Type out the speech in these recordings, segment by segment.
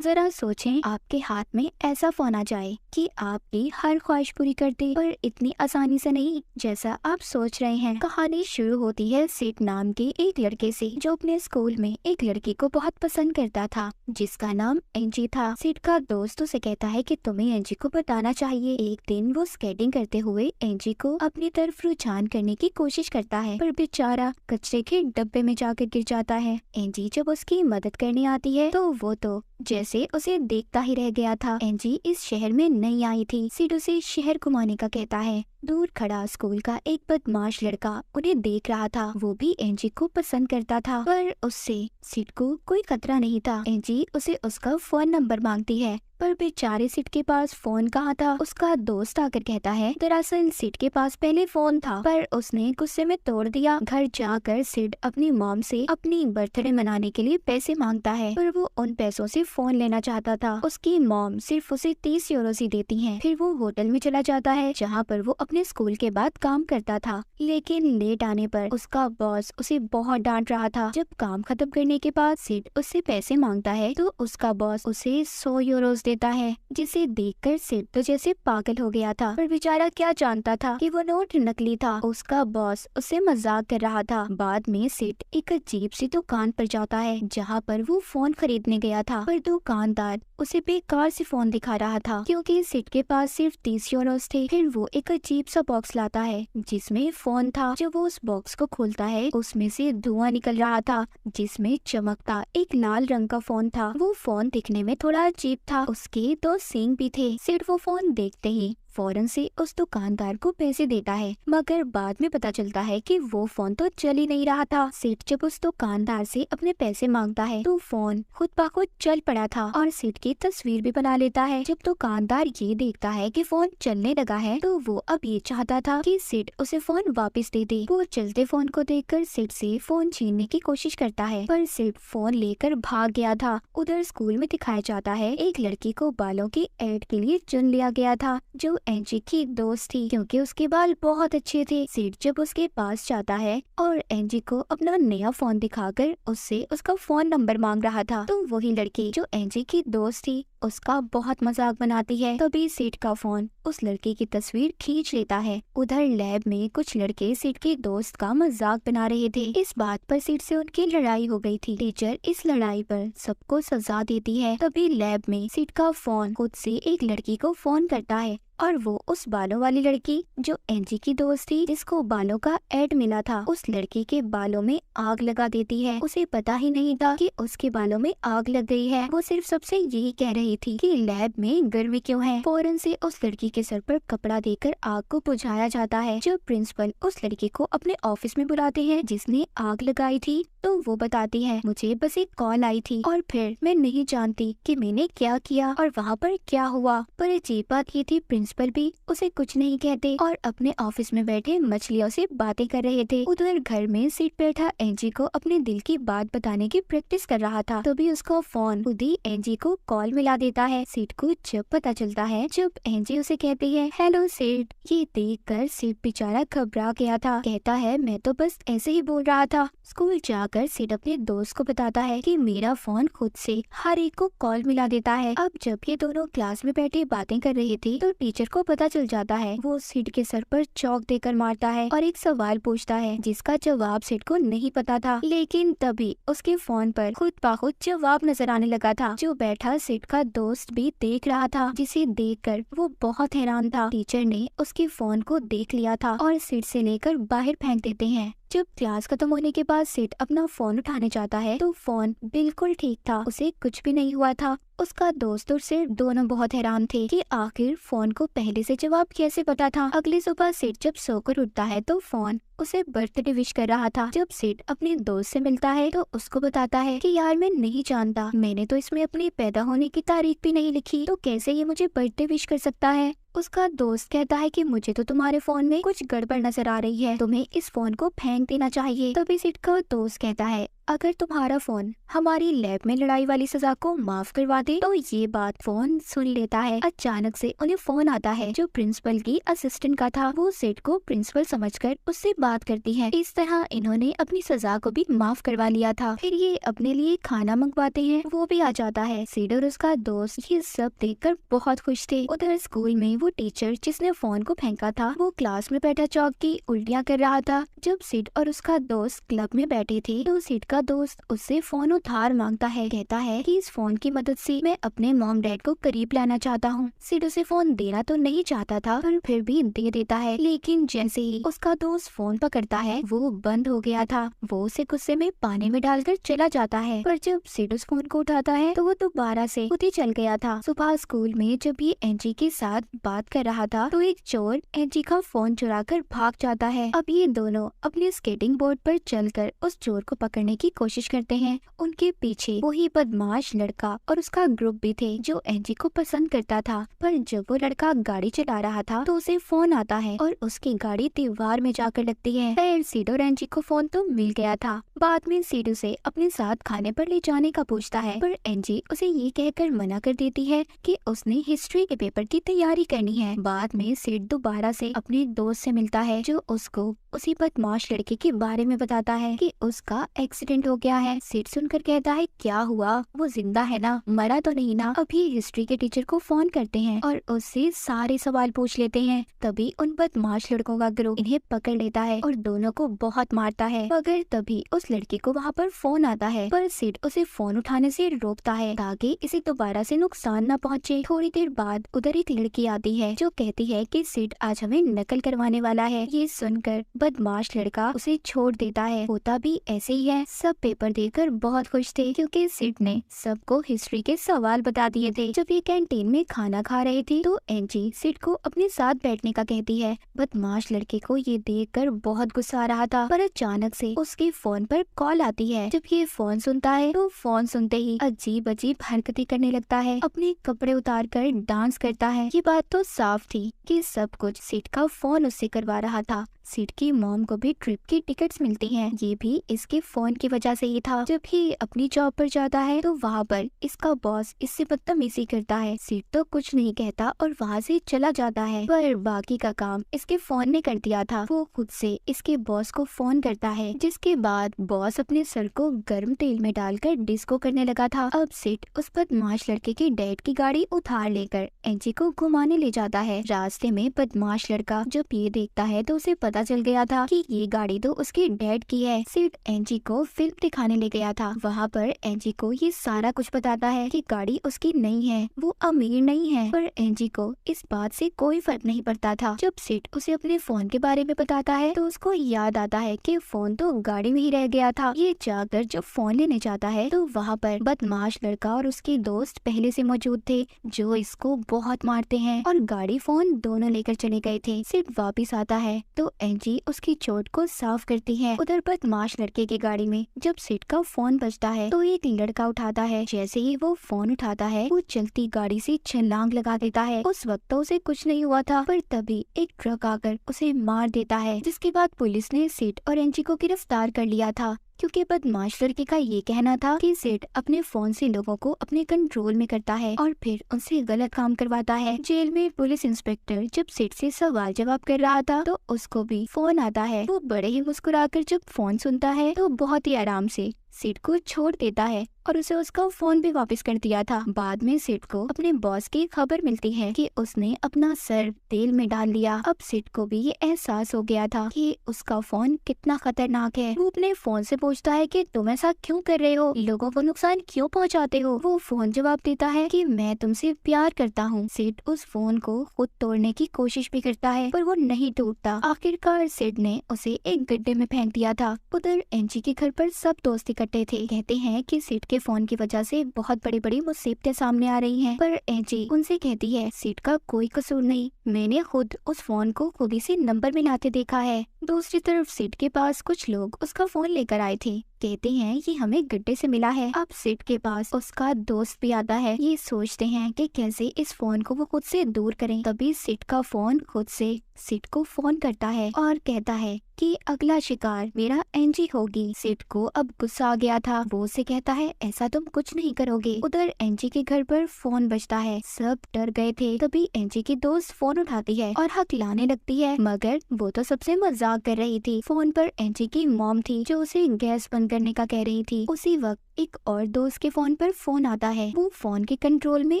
जरा सोचें, आपके हाथ में ऐसा फोन आ जाए कि आपकी हर ख्वाहिश पूरी कर दे, पर इतनी आसानी से नहीं जैसा आप सोच रहे हैं। कहानी शुरू होती है सिड नाम के एक लड़के से, जो अपने स्कूल में एक लड़की को बहुत पसंद करता था, जिसका नाम एंजी था। सिड का दोस्त उसे कहता है कि तुम्हें एंजी को बताना चाहिए। एक दिन वो स्केटिंग करते हुए एंजी को अपनी तरफ रुझान करने की कोशिश करता है, पर बेचारा कचरे के डब्बे में जाकर गिर जाता है। एंजी जब उसकी मदद करने आती है तो वो तो जैसे उसे देखता ही रह गया था। एंजी इस शहर में नई आई थी। सिड उसे शहर घुमाने का कहता है। दूर खड़ा स्कूल का एक बदमाश लड़का उन्हें देख रहा था। वो भी एंजी को पसंद करता था, पर उससे सिड को कोई खतरा नहीं था। एंजी उसे उसका फोन नंबर मांगती है, पर बेचारे सिड के पास फोन कहाँ था। उसका दोस्त आकर कहता है दरअसल सिड के पास पहले फोन था, पर उसने गुस्से में तोड़ दिया। घर जाकर सिड अपनी मॉम से अपनी बर्थडे मनाने के लिए पैसे मांगता है, पर वो उन पैसों से फोन लेना चाहता था। उसकी मॉम सिर्फ उसे 30 यूरो ही देती है। फिर वो होटल में चला जाता है, जहाँ पर वो अपने स्कूल के बाद काम करता था, लेकिन लेट आने पर उसका बॉस उसे बहुत डांट रहा था। जब काम खत्म करने के बाद सिड उससे पैसे मांगता है तो उसका बॉस उसे 100 यूरोज देता है, जिसे देखकर सिड तो जैसे पागल हो गया था, पर बेचारा क्या जानता था कि वो नोट नकली था। उसका बॉस उससे मजाक कर रहा था। बाद में सिड एक अजीब सी दुकान पर जाता है, जहाँ पर वो फोन खरीदने गया था, पर दुकानदार उसे बेकार से फोन दिखा रहा था, क्योंकि सिड के पास सिर्फ 30 यूरोज थे। फिर वो एक अजीब सा बॉक्स लाता है जिसमें फोन था। जब वो उस बॉक्स को खोलता है, उसमें से धुआं निकल रहा था, जिसमें चमकता एक लाल रंग का फोन था। वो फोन दिखने में थोड़ा अजीब था, उसके 2 सींग भी थे। सिड वो फोन देखते ही फौरन से उस दुकानदार को पैसे देता है, मगर बाद में पता चलता है कि वो फोन तो चल ही नहीं रहा था। सिड जब उस दुकानदार से अपने पैसे मांगता है तो फोन खुद ब खुद चल पड़ा था और सिड की तस्वीर भी बना लेता है। जब दुकानदार ये देखता है कि फोन चलने लगा है तो वो अब ये चाहता था कि सिड उसे फोन वापस दे दे। वो चलते फोन को देखकर सिड से फोन छीनने की कोशिश करता है, पर सिड फोन लेकर भाग गया था। उधर स्कूल में दिखाया जाता है एक लड़की को बालों की एड के लिए चुन लिया गया था, जो एंजी की दोस्त थी, क्योंकि उसके बाल बहुत अच्छे थे। सिड जब उसके पास जाता है और एंजी को अपना नया फोन दिखाकर उससे उसका फोन नंबर मांग रहा था, तो वही लड़की जो एंजी की दोस्त थी उसका बहुत मजाक बनाती है। तभी सिड का फोन उस लड़की की तस्वीर खींच लेता है। उधर लैब में कुछ लड़के सिड के दोस्त का मजाक बना रहे थे। इस बात पर सिड से उनकी लड़ाई हो गई थी। टीचर इस लड़ाई पर सबको सजा देती है। तभी लैब में सिड का फोन खुद से एक लड़की को फोन करता है, और वो उस बालों वाली लड़की जो एंजी की दोस्त थी, जिसको बालों का एड मिला था, उस लड़की के बालों में आग लगा देती है। उसे पता ही नहीं था कि उसके बालों में आग लग गई है। वो सिर्फ सबसे यही कह रही थी कि लैब में गर्मी क्यों है। फौरन से उस लड़की के सर पर कपड़ा देकर आग को बुझाया जाता है। जब प्रिंसिपल उस लड़की को अपने ऑफिस में बुलाते हैं जिसने आग लगाई थी, तो वो बताती है मुझे बस एक कॉल आई थी और फिर मैं नहीं जानती कि मैंने क्या किया और वहाँ पर क्या हुआ। पर अजीब बात ये थी, प्रिंसिपल भी उसे कुछ नहीं कहते और अपने ऑफिस में बैठे मछलियों से बातें कर रहे थे। उधर घर में सिड बैठा एंजी को अपने दिल की बात बताने की प्रैक्टिस कर रहा था। तभी उसका फोन खुद ही एंजी को कॉल मिला देता है। सिड को जब पता चलता है, जब एंजी उसे कहती है हेलो सिड, ये देखकर सिड बेचारा घबरा गया था। कहता है मैं तो बस ऐसे ही बोल रहा था। स्कूल जाकर सिड अपने दोस्त को बताता है कि मेरा फोन खुद से हर एक को कॉल मिला देता है। अब जब ये दोनों क्लास में बैठे बातें कर रही थी तो टीचर को पता चल जाता है। वो सिड के सर पर चौक देकर मारता है और एक सवाल पूछता है जिसका जवाब सिड को नहीं पता था, लेकिन तभी उसके फोन पर खुद ब खुद जवाब नजर आने लगा था, जो बैठा सिड का दोस्त भी देख रहा था, जिसे देखकर वो बहुत हैरान था। टीचर ने उसके फोन को देख लिया था और सिड से लेकर बाहर फेंक देते हैं। जब क्लास खत्म होने के बाद सिड अपना फोन उठाने जाता है तो फोन बिल्कुल ठीक था, उसे कुछ भी नहीं हुआ था। उसका दोस्त और सिड दोनों बहुत हैरान थे कि आखिर फोन को पहले से जवाब कैसे पता था। अगली सुबह सिड जब सोकर उठता है तो फोन उसे बर्थडे विश कर रहा था। जब सिड अपने दोस्त से मिलता है तो उसको बताता है कि यार मैं नहीं जानता, मैंने तो इसमें अपने पैदा होने की तारीख भी नहीं लिखी, तो कैसे ये मुझे बर्थडे विश कर सकता है। उसका दोस्त कहता है कि मुझे तो तुम्हारे फोन में कुछ गड़बड़ नजर आ रही है, तुम्हें इस फोन को फेंक देना चाहिए। तभी सिड का दोस्त कहता है अगर तुम्हारा फोन हमारी लैब में लड़ाई वाली सजा को माफ करवा दे। तो ये बात फोन सुन लेता है। अचानक से उन्हें फोन आता है जो प्रिंसिपल की असिस्टेंट का था। वो सिड को प्रिंसिपल समझकर उससे बात करती है। इस तरह इन्होंने अपनी सजा को भी माफ करवा लिया था। फिर ये अपने लिए खाना मंगवाते हैं। वो भी आ जाता है। सिड और उसका दोस्त ये सब देखकर बहुत खुश थे। उधर स्कूल में वो टीचर जिसने फोन को फेंका था वो क्लास में बैठा चौक की उल्टियाँ कर रहा था। जब सिड और उसका दोस्त क्लब में बैठे थे तो सिड का दोस्त उससे फोन उधार मांगता है। कहता है कि इस फोन की मदद से मैं अपने मॉम डैड को करीब लाना चाहता हूँ। सिड उसे फोन देना तो नहीं चाहता था पर फिर भी दे देता है। लेकिन जैसे ही उसका दोस्त फोन पकड़ता है वो बंद हो गया था। वो उसे गुस्से में पानी में डालकर चला जाता है। पर जब सिड उस फोन को उठाता है तो वो दोबारा से खुद ही चल गया था। सुबह स्कूल में जब ये एंजी के साथ बात कर रहा था तो एक चोर एंजी का फोन चुरा कर भाग जाता है। अब ये दोनों अपने स्केटिंग बोर्ड पर चलकर उस चोर को पकड़ने की कोशिश करते हैं। उनके पीछे वही बदमाश लड़का और उसका ग्रुप भी थे जो एंजी को पसंद करता था। पर जब वो लड़का गाड़ी चला रहा था तो उसे फोन आता है और उसकी गाड़ी दीवार में जाकर लगती है। फिर सिड और एंजी को फोन तो मिल गया था। बाद में सिड उसे अपने साथ खाने पर ले जाने का पूछता है पर एंजी उसे ये कहकर मना कर देती है कि उसने हिस्ट्री के पेपर की तैयारी करनी है। बाद में सिड दोबारा से अपने दोस्त से मिलता है जो उसको उसी बदमाश लड़के के बारे में बताता है कि उसका एक्सीडेंट हो गया है। सिड सुनकर कहता है क्या हुआ, वो जिंदा है ना, मरा तो नहीं ना। अभी हिस्ट्री के टीचर को फोन करते हैं और उससे सारे सवाल पूछ लेते हैं। तभी उन बदमाश लड़कों का ग्रुप इन्हें पकड़ लेता है और दोनों को बहुत मारता है। मगर तभी उस लड़के को वहाँ पर फोन आता है पर सिड उसे फोन उठाने से रोकता है ताकि इसे दोबारा से नुकसान न पहुँचे। थोड़ी देर बाद उधर एक लड़की आती है जो कहती है कि सिड आज हमें नकल करवाने वाला है। ये सुनकर बदमाश लड़का उसे छोड़ देता है। होता भी ऐसे ही है। सब पेपर देकर बहुत खुश थे क्योंकि सिड ने सबको हिस्ट्री के सवाल बता दिए थे। जब ये कैंटीन में खाना खा रहे थे तो एंजी सिड को अपने साथ बैठने का कहती है। बदमाश लड़के को ये देखकर बहुत गुस्सा आ रहा था पर अचानक से उसके फोन पर कॉल आती है। जब ये फोन सुनता है तो फोन सुनते ही अजीब अजीब हरकतें करने लगता है। अपने कपड़े उतार कर डांस करता है। ये बात तो साफ थी कि सब कुछ सिड का फोन उससे करवा रहा था। सिड की मॉम को भी ट्रिप की टिकट्स मिलती हैं। ये भी इसके फोन की वजह से ही था। जब ये अपनी जॉब पर जाता है तो वहाँ पर इसका बॉस इससे बदतमीजी करता है। सिड तो कुछ नहीं कहता और वहाँ से चला जाता है पर बाकी का काम इसके फोन ने कर दिया था। वो खुद से इसके बॉस को फोन करता है जिसके बाद बॉस अपने सर को गर्म तेल में डालकर डिस्को करने लगा था। अब सिड उस बदमाश लड़के के डैड की गाड़ी उधार लेकर एंजी को घुमाने ले जाता है। रास्ते में बदमाश लड़का जब ये देखता है तो उसे पता चल गया था कि ये गाड़ी तो उसके डैड की है। सिड एंजी को फिल्म दिखाने ले गया था। वहाँ पर एंजी को ये सारा कुछ बताता है कि गाड़ी उसकी नहीं है, वो अमीर नहीं है। पर एंजी को इस बात से कोई फर्क नहीं पड़ता था। जब सिड उसे अपने फोन के बारे में बताता है तो उसको याद आता है कि फोन तो गाड़ी में ही रह गया था। ये जाकर जब फोन लेने जाता है तो वहाँ पर बदमाश लड़का और उसके दोस्त पहले से मौजूद थे जो इसको बहुत मारते हैं और गाड़ी फोन दोनों लेकर चले गए थे। सिड वापिस आता है तो एंजी उसकी चोट को साफ करती है। उधर बदमाश लड़के की गाड़ी में जब सिड का फोन बजता है तो एक लड़का उठाता है। जैसे ही वो फोन उठाता है वो चलती गाड़ी से छलांग लगा देता है। उस वक्त तो उसे कुछ नहीं हुआ था पर तभी एक ट्रक आकर उसे मार देता है जिसके बाद पुलिस ने सिड और एंजी को गिरफ्तार कर लिया था क्योंकि बदमाश लड़के का ये कहना था कि सिड अपने फोन से लोगों को अपने कंट्रोल में करता है और फिर उनसे गलत काम करवाता है। जेल में पुलिस इंस्पेक्टर जब सिड से सवाल जवाब कर रहा था तो उसको भी फोन आता है। वो बड़े ही मुस्कुराकर जब फोन सुनता है तो बहुत ही आराम से सिड को छोड़ देता है और उसे उसका फोन भी वापस कर दिया था। बाद में सिड को अपने बॉस की खबर मिलती है कि उसने अपना सर तेल में डाल लिया। अब सिड को भी ये एहसास हो गया था कि उसका फोन कितना खतरनाक है। वो अपने फोन से पूछता है कि तुम ऐसा क्यों कर रहे हो, लोगों को नुकसान क्यों पहुंचाते हो। वो फोन जवाब देता है कि मैं तुमसे प्यार करता हूँ। सिड उस फोन को खुद तोड़ने की कोशिश भी करता है पर वो नहीं टूटता। आखिरकार सिड ने उसे एक गड्ढे में फेंक दिया था। उधर एंजी के घर पर सब दोस्त इकट्ठे थे। कहते हैं कि सिड के फोन की वजह से बहुत बड़ी बड़ी मुसीबतें सामने आ रही हैं। पर एंजी उनसे कहती है सिड का कोई कसूर नहीं, मैंने खुद उस फोन को खुद ही से नंबर मिलाते देखा है। दूसरी तरफ सिड के पास कुछ लोग उसका फोन लेकर आए थे। कहते हैं ये हमें गड्ढे से मिला है। अब सिड के पास उसका दोस्त भी आता है। ये सोचते हैं कि कैसे इस फोन को वो खुद से दूर करें। तभी सिड का फोन खुद से सिड को फोन करता है और कहता है कि अगला शिकार मेरा एंजी होगी। सिड को अब गुस्सा आ गया था। वो उसे कहता है ऐसा तुम कुछ नहीं करोगे। उधर एंजी के घर पर फोन बजता है। सब डर गए थे। तभी एंजी की दोस्त फोन उठाती है और हकलाने लगती है, मगर वो तो सबसे मजाक कर रही थी। फोन पर एंजी की मॉम थी जो उसे गैस बंद करने का कह रही थी। उसी वक्त एक और दोस्त के फोन पर फोन आता है। वो फोन के कंट्रोल में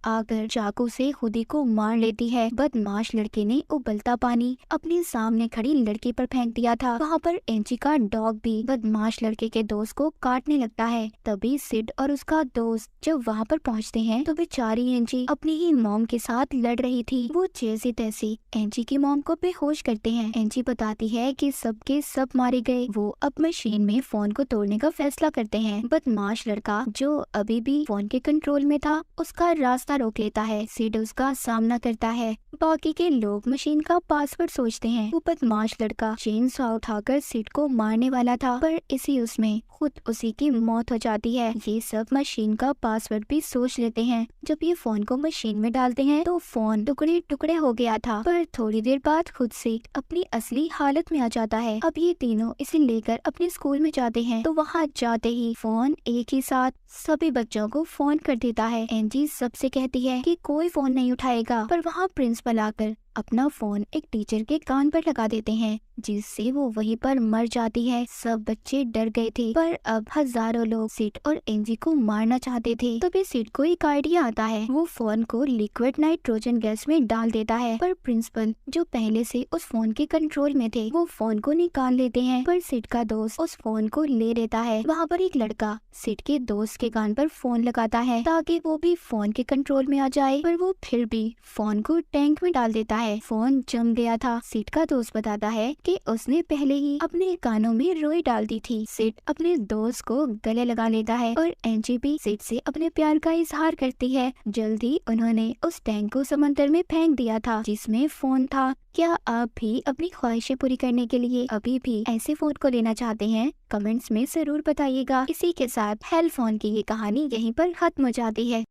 आकर चाकू से खुदी को मार लेती है। बदमाश लड़के ने उबलता पानी अपने सामने खड़ी लड़की पर फेंक दिया था। वहाँ पर एंजी का डॉग भी बदमाश लड़के के दोस्त को काटने लगता है। तभी सिड और उसका दोस्त जब वहाँ पर पहुँचते हैं तो बेचारी एंजी अपनी ही मॉम के साथ लड़ रही थी। वो जैसे तैसे एंजी की मॉम को बेहोश करते हैं। एंजी बताती है कि सबके सब मारे गए। वो अब मशीन में फोन को तोड़ने का फैसला करते हैं। बदमाश लड़का जो अभी भी फोन के कंट्रोल में था उसका रास्ता रोक लेता है। सिड उसका सामना करता है। बाकी के लोग मशीन का पासवर्ड सोचते हैं। वो बदमाश लड़का चेन सॉ उठाकर सिड को मारने वाला था, पर इसी उसमें खुद उसी की मौत हो जाती है। ये सब मशीन का पासवर्ड भी सोच लेते हैं। जब ये फोन को मशीन में डालते हैं तो फोन टुकड़े टुकड़े हो गया था, पर थोड़ी देर बाद खुद से अपनी असली हालत में आ जाता है। अब ये तीनों इसे लेकर अपने स्कूल में जाते हैं तो वहाँ जाते ही फोन एक ही साथ सभी बच्चों को फोन कर देता है। एंजी सबसे कहती है कि कोई फोन नहीं उठाएगा, पर वहाँ प्रिंसिपल आकर अपना फोन एक टीचर के कान पर लगा देते हैं, जिससे वो वहीं पर मर जाती है। सब बच्चे डर गए थे, पर अब हजारों लोग सिड और एंजी को मारना चाहते थे। तभी सिड को एक आइडिया आता है। वो फोन को लिक्विड नाइट्रोजन गैस में डाल देता है, पर प्रिंसिपल जो पहले से उस फोन के कंट्रोल में थे वो फोन को निकाल लेते हैं। पर सिड का दोस्त उस फोन को ले लेता है। वहाँ पर एक लड़का सिड के दोस्त के कान पर फोन लगाता है ताकि वो भी फोन के कंट्रोल में आ जाए, पर वो फिर भी फोन को टैंक में डाल देता है। फोन जम गया था। सिड का दोस्त बताता है कि उसने पहले ही अपने कानों में रुई डाल दी थी। सिड अपने दोस्त को गले लगा लेता है और एंजी भी सिड से अपने प्यार का इजहार करती है। जल्दी उन्होंने उस टैंक को समंदर में फेंक दिया था जिसमें फोन था। क्या आप भी अपनी ख्वाहिशें पूरी करने के लिए अभी भी ऐसे फोन को लेना चाहते हैं? कमेंट्स में जरूर बताइएगा। इसी के साथ हेल फोन की ये कहानी यहीं पर खत्म हो जाती है।